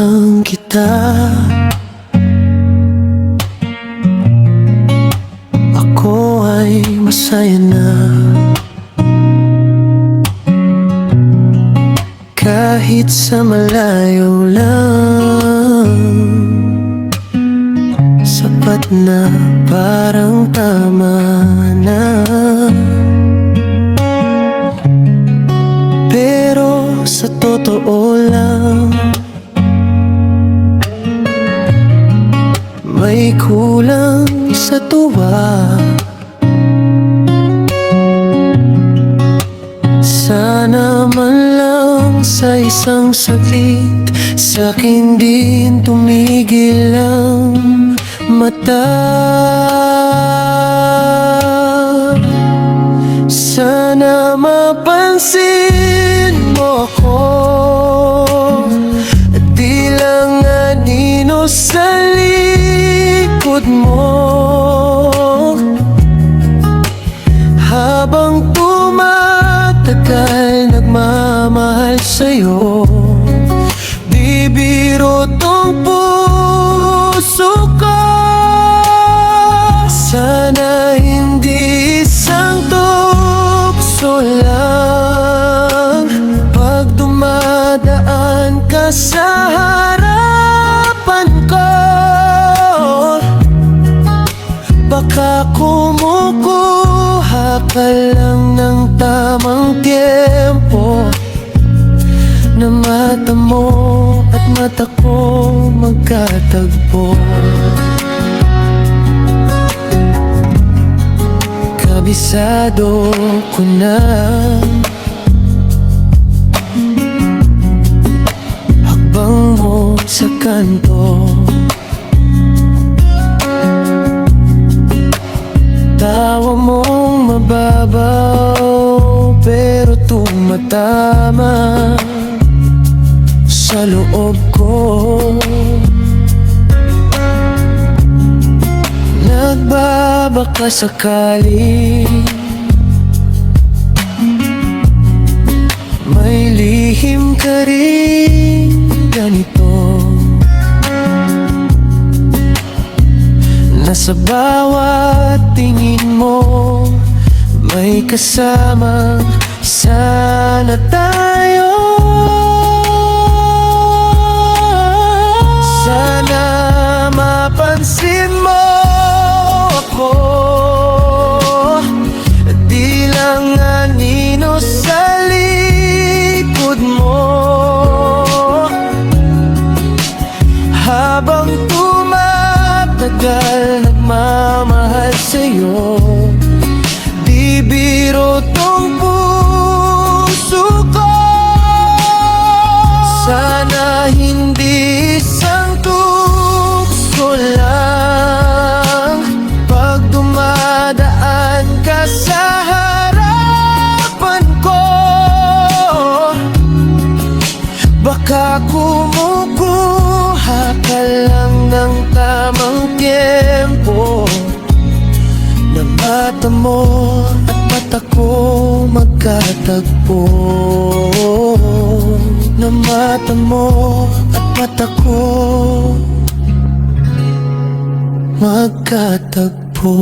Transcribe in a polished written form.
lang kita. Ako ay masaya na, kahit sa malayo lang. Sapat na, parang tama na. Pero sa totoo lang, may kulang sa tuwa. Sana man lang sa isang saglit, sa'kin din tumigil ang mata. Sana mapansin mo ako, at di lang anino sa likod mo. Habang tumatagal, nagmamahal sa'yo. Di biro tong puso ko. Sana hindi isang tukso lang. Pag dumadaan ka sa harapan ko, baka kumukuha ka lang ng tamang tiyempo, na mata mo at mata ko magkatagpo. Kabisado ko na hakbang mo sa kanto. Tawa mong mababaw, pero tumatama sa loob ko. Nagbabaka sakali, may lihim ka rin ganito, na sa bawat tingin mo may kasama. Sana tayo, sana mapansin mo ako, di lang anino sa likod mo. Habang tumatagal, nagmamahal sa'yo. Di biro tong puso ko. Sana hindi isang tukso lang. Pag dumadaan ka sa harapan ko, baka kumukuha ka lang ng tamang tiyempo, na mata mo at mata ko magkatagpo. Na mata mo at mata ko magkatagpo.